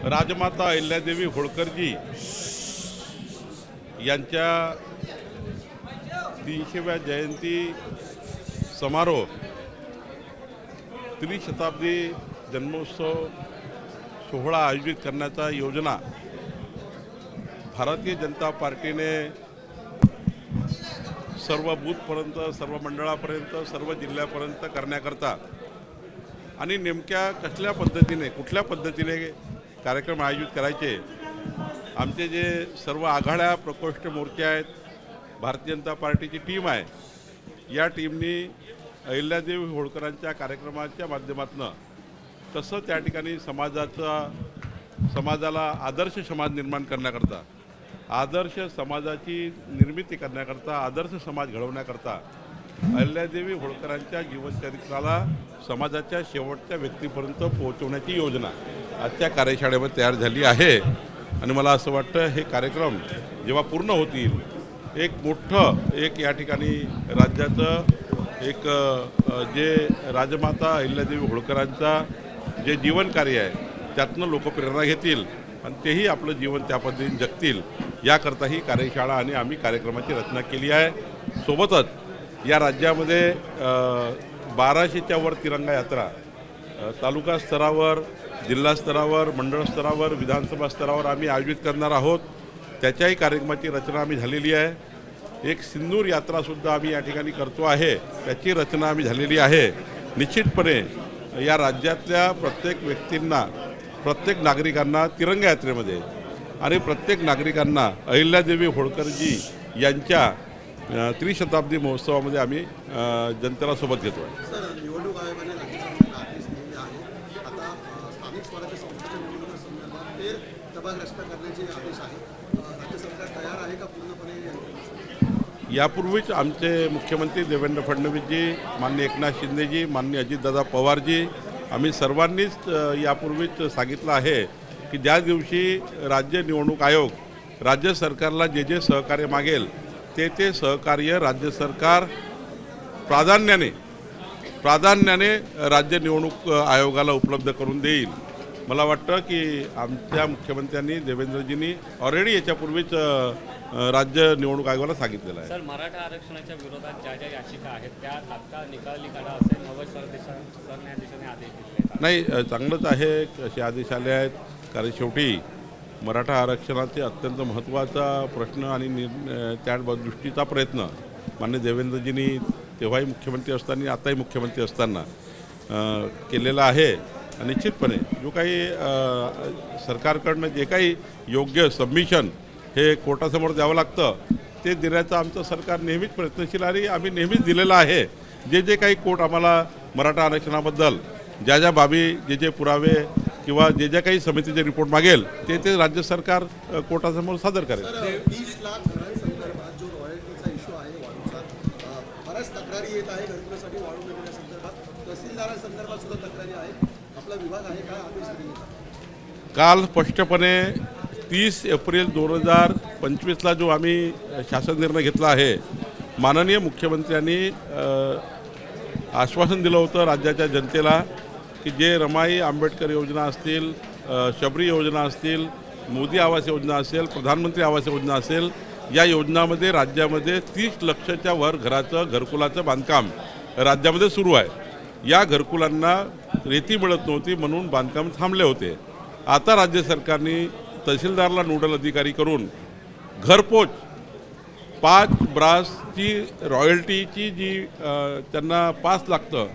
राजमाता अहिल्यादेवी होळकरजी यांच्या 300व्या जयंती समारोह त्रिशताब्दी जन्मोत्सव सोहळा आयोजित करण्याचा योजना भारतीय जनता पार्टीने सर्व बूथपर्यंत, सर्व मंडळापर्यंत, सर्व जिल्ह्यापर्यंत करण्याकरता आणि नेमक्या कुठल्या पद्धतीने कार्यक्रम आयोजित करायचे, आमचे जे सर्व आघाड्या प्रकोष्ठ मोर्चे आहेत, भारतीय जनता पार्टीची टीम आहे, या टीमनी अहिल्यादेवी होळकरांच्या कार्यक्रमाच्या माध्यमातून कसं त्या ठिकाणी समाजाला आदर्श समाज निर्माण करण्याकरता, आदर्श समाजाची निर्मिती करण्याकरता, आदर्श समाज घडवण्याकरता अहिल्यादेवी होळकरांच्या जीवनचरित्राला समाजाच्या शेवटच्या व्यक्तीपर्यंत पोहोचवण्याची योजना आजच्या कार्यशाळेमध्ये तयार झाली आहे. आणि मला असं वाटतं हे कार्यक्रम जेव्हा पूर्ण होतील, एक मोठं या ठिकाणी राज्याचं एक जे राजमाता अहिल्यादेवी होळकरांचा जे जीवनकार्य आहे त्यातनं लोक प्रेरणा घेतील आणि तेही आपलं जीवन त्या पद्धतीने जगतील, याकरता ही कार्यशाळा आणि आम्ही कार्यक्रमाची रचना केली आहे. सोबतच या राज्यामध्ये 1200च्या वर तिरंगा यात्रा तालुका स्तरावर, जिल्हा स्तरावर, मंडळ स्तरावर, विधानसभा स्तरावर आम्ही आयोजित करणार आहोत. त्याच्याही कार्यक्रमाची रचना आम्ही झालेली आहे. एक सिंदूर यात्रासुद्धा आम्ही या ठिकाणी करतो आहे, त्याची रचना आम्ही झालेली आहे. निश्चितपणे या राज्यातल्या प्रत्येक व्यक्तींना, प्रत्येक नागरिकांना तिरंगा यात्रेमध्ये आणि प्रत्येक नागरिकांना अहिल्यादेवी होळकरजी यांच्या त्रिशताब्दी महोत्सवामध्ये आम्ही जनतेला सोबत घेतो आहे. सर, निवडणूक आयोगाने राज्य आदेश दिलेले आहे. आता स्थानिक स्वराज्य संस्थेच्या निवडणुकीसंदर्भात फेर दबाव रचना करण्याचे आदेश आहेत. राज्य सरकार तयार आहे का पूर्णपणे? यापूर्वीच आमचे मुख्यमंत्री देवेंद्र फडणवीसजी, माननीय एकनाथ शिंदेजी, माननीय अजितदादा पवारजी, आम्ही सर्वांनीच यापूर्वीच सांगितलं आहे की ज्या दिवशी राज्य निवडणूक आयोग राज्य सरकारला जे सहकार्य मागेल ते सहकार्य राज्य सरकार प्राधान्याने राज्य निवडणूक आयोगाला उपलब्ध करून देईल. मला वाटतं की आमच्या मुख्यमंत्र्यांनी देवेंद्रजींनी ऑलरेडी याच्यापूर्वीच राज्य निवडणूक आयोगाला सांगितलेलं आहे. सर, मराठा आरक्षणाच्या विरोधात ज्या याचिका आहेत त्या तात्काळ निकाली काढा असे सरन्यायाधीशाने आदेश दिले. नाही, चांगलंच आहे असे आदेश आले आहेत, कारण शेवटी मराठा आरक्षणाचे अत्यंत महत्त्वाचा प्रश्न आणि त्या दृष्टीचा प्रयत्न माननीय देवेंद्रजींनी तेव्हाही मुख्यमंत्री असताना, आताही मुख्यमंत्री असताना केलेला आहे. निश्चितपणे जो काही सरकारकडनं जे काही योग्य सबमिशन हे कोर्टासमोर द्यावं लागतं ते देण्याचं आमचं सरकार नेहमीच प्रयत्नशील आणि आम्ही नेहमीच दिलेलं आहे. जे काही कोर्ट आम्हाला मराठा आरक्षणाबद्दल ज्या बाबी, जे पुरावे किंवा जे काही समितीचे रिपोर्ट मागेल ते राज्य सरकार कोर्टासमोर सादर करेल. 20 लाख घरांसंदर्भात जो रॉयल्टीचा इश्यू आहे वाळूचा, बऱ्याच तक्रारी येत आहे घरकुलासाठी वाळू देण्यासंदर्भात. तहसीलदारांसंदर्भात सुद्धा तक्रारी आहेत. आपला विभाग आहे काय आदेश दिले? काल स्पष्टपणे 30 एप्रिल 2025ला जो आम्ही शासन निर्णय घेतला आहे, माननीय मुख्यमंत्र्यांनी आश्वासन दिलं होतं राज्याच्या जनतेला की जे रमाई आंबेडकर योजना असतील, शबरी योजना असतील, मोदी आवास योजना असेल, प्रधानमंत्री आवास योजना असेल, या योजनामध्ये राज्यामध्ये 30 लक्षच्या वर घरकुलाचं बांधकाम राज्यामध्ये सुरू आहे. या घरकुलांना रेती मिळत नव्हती म्हणून बांधकाम थांबले होते. आता राज्य सरकारने तहसीलदारला नोडल अधिकारी करून घरपोच 5 ब्रासची रॉयल्टीची जी त्यांना पास लागतं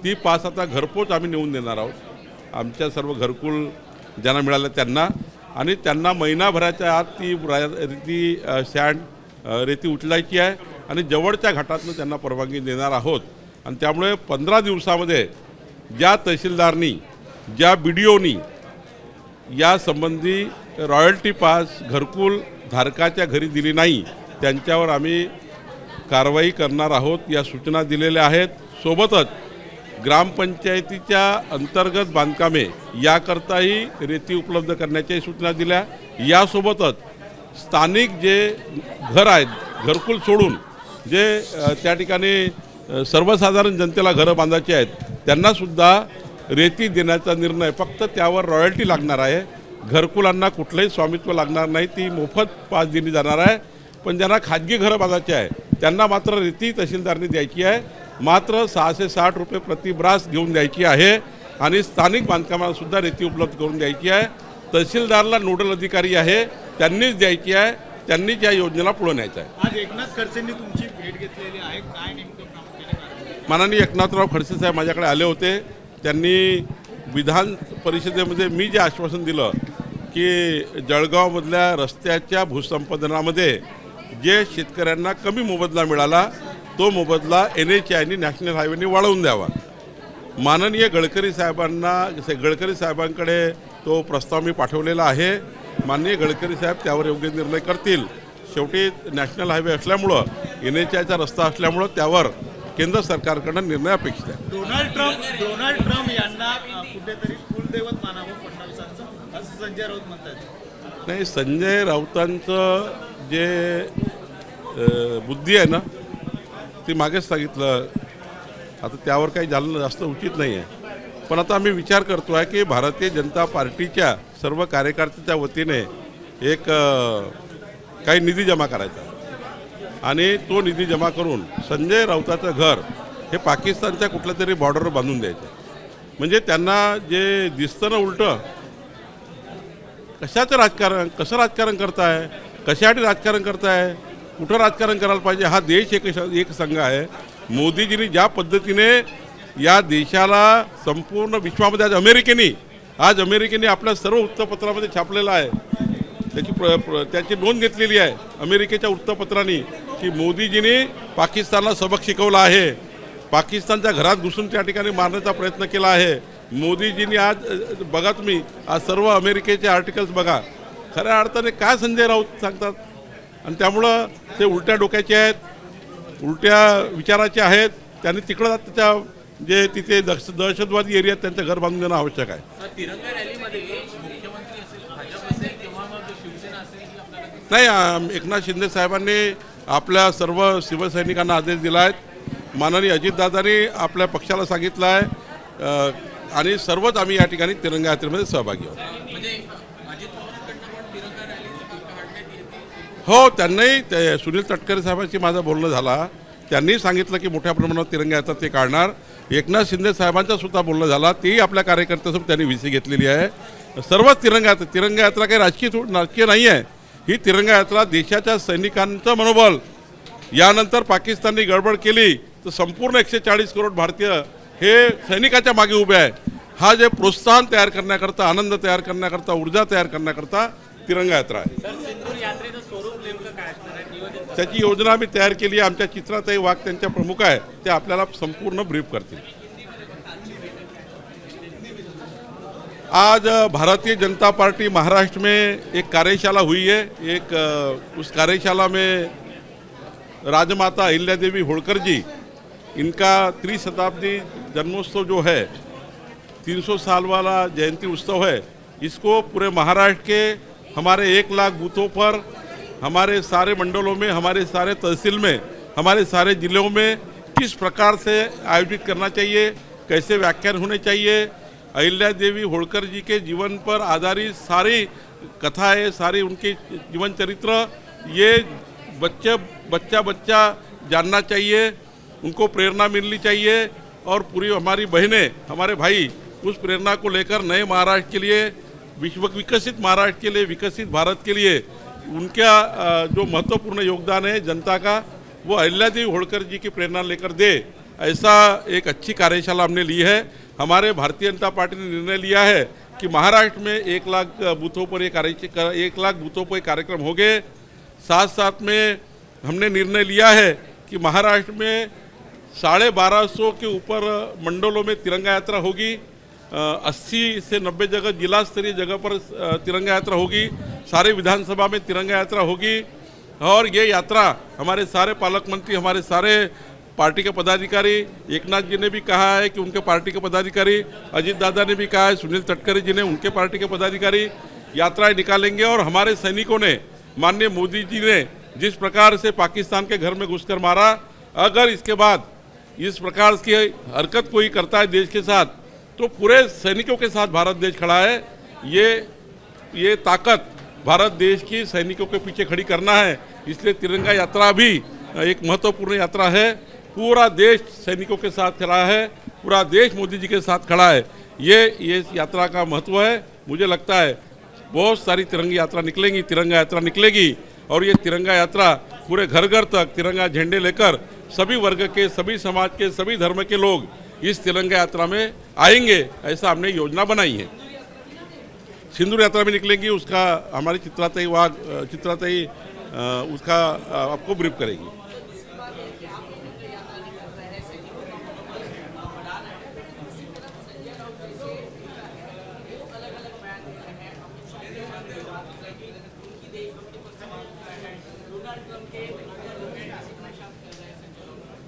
ती पास आता घरपोच आम्ही नेऊन देणार आहोत आमच्या सर्व घरकुल ज्यांना मिळालं त्यांना. आणि त्यांना महिनाभराच्या आत ती रेती उचलायची आहे आणि जवळच्या घाटातनं त्यांना परवानगी देणार आहोत. आणि त्यामुळे 15 दिवसामध्ये ज्या तहसीलदारनी, ज्या BDOनी यासंबंधी रॉयल्टी पास घरकुल धारकाच्या घरी दिली नाही त्यांच्यावर आम्ही कारवाई करणार आहोत, या सूचना दिलेल्या आहेत. सोबतच ग्रामपंचायतीच्या अंतर्गत बांधकामे याकरताही रेती उपलब्ध करण्याच्याही सूचना दिल्या. यासोबतच स्थानिक जे घर आहेत, घरकुल सोडून जे त्या ठिकाणी सर्वसाधारण जनतेला घरं बांधायची आहेत त्यांनासुद्धा रेती देण्याचा निर्णय, फक्त त्यावर रॉयल्टी लागणार आहे घरकुलांना कुठलंही स्वामित्व लागणार नाही, ती मोफत पास दिली जाणार आहे. पण ज्यांना खाजगी घरं बांधायची आहे त्यांना मात्र रीती तहसीलदारनी द्यायची आहे. मात्र 660 रुपये प्रति ब्रास घेऊन द्यायची आहे आणि स्थानिक बांधकामाला सुद्धा रीती उपलब्ध करून द्यायची आहे. तहसीलदारला नोडल अधिकारी आहे त्यांनीच द्यायची आहे, त्यांनीच या योजनेला पुढे न्यायचं आहे. आज एकनाथ खडसेंनी तुमची भेट घेतलेली आहे, काय नेमकं प्रामुख्याने कारण? माननीय एकनाथराव खडसे साहेब माझ्याकडे आले होते. त्यांनी विधान परिषदेमध्ये मी जे आश्वासन दिलं की जळगावमधल्या रस्त्याच्या भूसंपादनामध्ये जे शेतकऱ्यांना कमी मोबदला मिळाला तो मोबदला NHAIनी नॅशनल हायवेने वाढवून द्यावा. माननीय गडकरी साहेबांकडे तो प्रस्ताव मी पाठवलेला आहे. माननीय गडकरी साहेब त्यावर योग्य निर्णय करतील. शेवटी नॅशनल हायवे असल्यामुळं NHAIचा रस्ता असल्यामुळं त्यावर केंद्र सरकारकडून निर्णय अपेक्षित आहे. डोनाल्ड ट्रम्प यांना कुठेतरी कुलदैवत मानावं फडणवीसांचं, असं संजय राऊत म्हणतात. नाही, संजय राऊतांचं जे बुद्धी आहे ना ती मागेच सांगितलं. आता त्यावर काही झालं जास्त उचित नाही आहे. पण आता आम्ही विचार करतो आहे की भारतीय जनता पार्टीच्या सर्व कार्यकर्त्याच्या वतीने एक काही निधी जमा करायचा आणि तो निधी जमा करून संजय राऊताचं घर हे पाकिस्तानच्या कुठल्या तरी बॉर्डरवर बांधून द्यायचं. म्हणजे त्यांना जे दिसतं ना उलटं, कसं राजकारण करताय, कशासाठी राजकारण करताय, कुठं राजकारण करायला पाहिजे. हा देश एक संघ आहे. मोदीजींनी ज्या पद्धतीने या देशाला संपूर्ण विश्वामध्ये आज अमेरिकेने आपल्या सर्व वृत्तपत्रामध्ये छापलेलं आहे. त्याची नोंद घेतलेली आहे अमेरिकेच्या वृत्तपत्रांनी की मोदीजींनी पाकिस्तानला सबक शिकवला आहे. पाकिस्तानच्या घरात घुसून त्या ठिकाणी मारण्याचा प्रयत्न केला आहे. मोदीजींनी आज बघा, तुम्ही आज सर्व अमेरिकेचे आर्टिकल्स बघा. खऱ्या अर्थाने काय संजय राऊत सांगतात. आणि त्यामुळं ते उलट्या डोक्याचे आहेत, उलट्या विचाराचे आहेत. त्यांनी तिकडं त्याच्या जे तिथे दहशतवादी एरियात त्यांचं घर बांधून देणं आवश्यक आहे. तिरंगा रॅलीमध्ये मुख्यमंत्री असेल, भाजप असेल किंवा मग शिवसेना असेल की आपल्याला नाही, एकनाथ शिंदे साहेबांनी आपल्या सर्व शिवसैनिकांना आदेश दिला आहे. माननीय अजितदादांनी आपल्या पक्षाला सांगितलं आहे आणि सर्वच आम्ही या ठिकाणी तिरंगा यात्रेमध्ये सहभागी आहोत. म्हणजे अजित पवारांकडनं पण तिरंगा रॅली काढण्यात येते? हो, त्यांनाही सुनील तटकरे साहेबांशी माझं बोलणं झाला. त्यांनी सांगितलं की मोठ्या प्रमाणात तिरंगा यात्रा ते काढणार. एकनाथ शिंदे साहेबांचा सुद्धा बोलणं झाला. तेही आपल्या कार्यकर्त्यासोबत त्यांनी VC घेतलेली आहे. सर्वच तिरंगा यात्रा काही राजकीय नाही आहे. ही तिरंगा यात्रा देशाच्या सैनिकांचं मनोबल, यानंतर पाकिस्तानने गडबड केली तर संपूर्ण 140 करोड भारतीय हे सैनिकाच्या मागे उभे आहे. हा जे प्रोत्साहन तयार करण्याकरता, आनंद तयार करण्याकरता, ऊर्जा तयार करण्याकरता तिरंगा यात्रा आहे. सर, सिंदूर यात्रेचं स्वरूप नेमकं काय असणार आहे, नियोजन? त्याची योजना आम्ही तयार केली आहे. आमच्या चित्राताई वाघ त्यांच्या प्रमुख आहे, ते आपल्याला संपूर्ण ब्रीफ करतील. आज भारतीय जनता पार्टी महाराष्ट्र में एक कार्यशाला हुई है. उस कार्यशाला में राजमाता अहिल्या देवी होळकर जी, इनका त्रिशताब्दी जन्मोत्सव जो है, 300 साल वाला जयंती उत्सव है, इसको पूरे महाराष्ट्र के हमारे 1 लाख बूथों पर, हमारे सारे मंडलों में, हमारे सारे तहसील में, हमारे सारे जिलों में किस प्रकार से आयोजित करना चाहिए, कैसे व्याख्यान होने चाहिए, अहिल्या देवी होळकर जी के जीवन पर आधारित सारी कथाएं, सारी उनके जीवन चरित्र, ये बच्चा जानना चाहिए, उनको प्रेरणा मिलनी चाहिए. और पूरी हमारी बहनें, हमारे भाई उस प्रेरणा को लेकर नए महाराष्ट्र के लिए, विकसित महाराष्ट्र के लिए, विकसित भारत के लिए उनका जो महत्वपूर्ण योगदान है जनता का, वो अहिल्या देवी होळकर जी की प्रेरणा लेकर दे. ऐसा एक अच्छी कार्यशाला हमने ली है. हमारे भारतीय जनता पार्टी ने निर्णय लिया है कि महाराष्ट्र में 1 लाख बूथों पर 1 लाख बूथों पर कार्यक्रम होंगे. साथ में हमने निर्णय लिया है कि महाराष्ट्र में 1250 के ऊपर मंडलों में तिरंगा यात्रा होगी. 80 से 90 जगह जिला स्तरीय जगह पर तिरंगा यात्रा होगी. सारे विधानसभा में तिरंगा यात्रा होगी. और ये यात्रा हमारे सारे पालक मंत्री, हमारे सारे पार्टी के पदाधिकारी, एकनाथ जी ने भी कहा है कि उनके पार्टी के पदाधिकारी, अजित दादा ने भी कहा है, सुनील तटकरे जी ने, उनके पार्टी के पदाधिकारी यात्राएं निकालेंगे. और हमारे सैनिकों ने, माननीय मोदी जी ने जिस प्रकार से पाकिस्तान के घर में घुसकर मारा, अगर इसके बाद इस प्रकार की हरकत कोई करता है देश के साथ, तो पूरे सैनिकों के साथ भारत देश खड़ा है. ये ये ताकत भारत देश की सैनिकों के पीछे खड़ी करना है। इसलिए तिरंगा यात्रा भी एक महत्वपूर्ण यात्रा है। पूरा देश सैनिकों के साथ खड़ा है, पूरा देश मोदी जी के साथ खड़ा है। ये यात्रा का महत्व है। मुझे लगता है बहुत सारी तिरंगा यात्रा निकलेगी और ये तिरंगा यात्रा पूरे घर घर तक तिरंगा झंडे लेकर सभी वर्ग के, सभी समाज के, सभी धर्म के लोग इस तिरंगा यात्रा में आएंगे, ऐसा हमने योजना बनाई है। सिंदूर यात्रा में निकलेंगी, उसका हमारी चित्राताई उसका आपको ब्रीफ करेगी।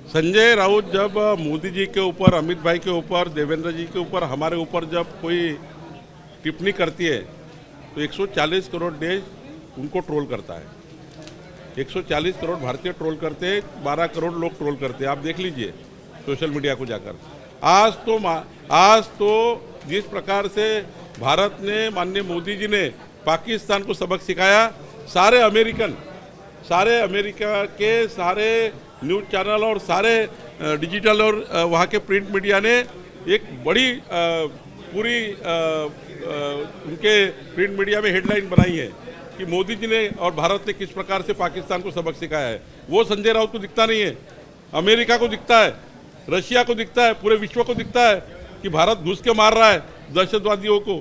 संजय राउत जब मोदी जी के ऊपर, अमित भाई के ऊपर, देवेंद्र जी के ऊपर, हमारे ऊपर जब कोई टिप्पणी करती है तो 140 करोड़ देश उनको ट्रोल करता है। 140 करोड़ भारतीय ट्रोल करते हैं, 12 करोड़ लोग ट्रोल करते हैं। आप देख लीजिए सोशल मीडिया को जाकर। आज तो जिस प्रकार से भारत ने, माननीय मोदी जी ने पाकिस्तान को सबक सिखाया, सारे अमेरिका के सारे न्यूज़ चैनल और सारे डिजिटल और वहाँ के प्रिंट मीडिया ने एक बड़ी पूरी उनके प्रिंट मीडिया में हेडलाइन बनाई है कि मोदी जी ने और भारत ने किस प्रकार से पाकिस्तान को सबक सिखाया है। वो संजय राउत को दिखता नहीं है, अमेरिका को दिखता है, रशिया को दिखता है, पूरे विश्व को दिखता है कि भारत घुस के मार रहा है दहशतवादियों को।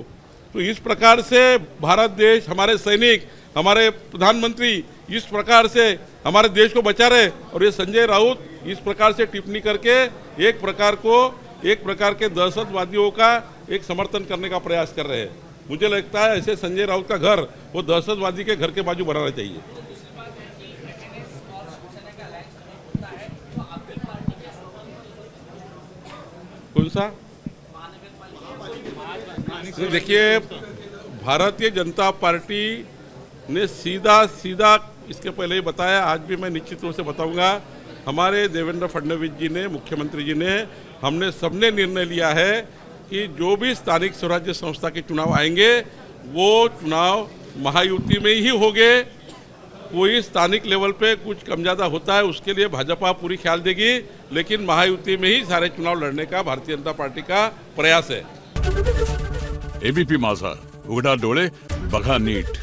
तो इस प्रकार से भारत देश, हमारे सैनिक, हमारे प्रधानमंत्री इस प्रकार से हमारे देश को बचा रहे, और ये संजय राउत इस प्रकार से टिप्पणी करके एक प्रकार के दहशतवादियों का एक समर्थन करने का प्रयास कर रहे हैं। मुझे लगता है ऐसे संजय राउत का घर वो दहशतवादी के घर के बाजू बनाना चाहिए। कौन सा? देखिए, भारतीय जनता पार्टी ने सीधा इसके पहले ही बताया, आज भी मैं निश्चित रूप से बताऊंगा। हमारे देवेंद्र फडणवीस जी ने, मुख्यमंत्री जी ने, हमने सबने निर्णय लिया है कि जो भी स्थानिक स्वराज्य संस्था के चुनाव आएंगे वो चुनाव महायुति में ही होंगे। कोई स्थानिक लेवल पे कुछ कम ज़्यादा होता है उसके लिए भाजपा पूरी ख्याल देगी, लेकिन महायुति में ही सारे चुनाव लड़ने का भारतीय जनता पार्टी का प्रयास है। एबीपी माझा, उघडा डोळे बघा नीट।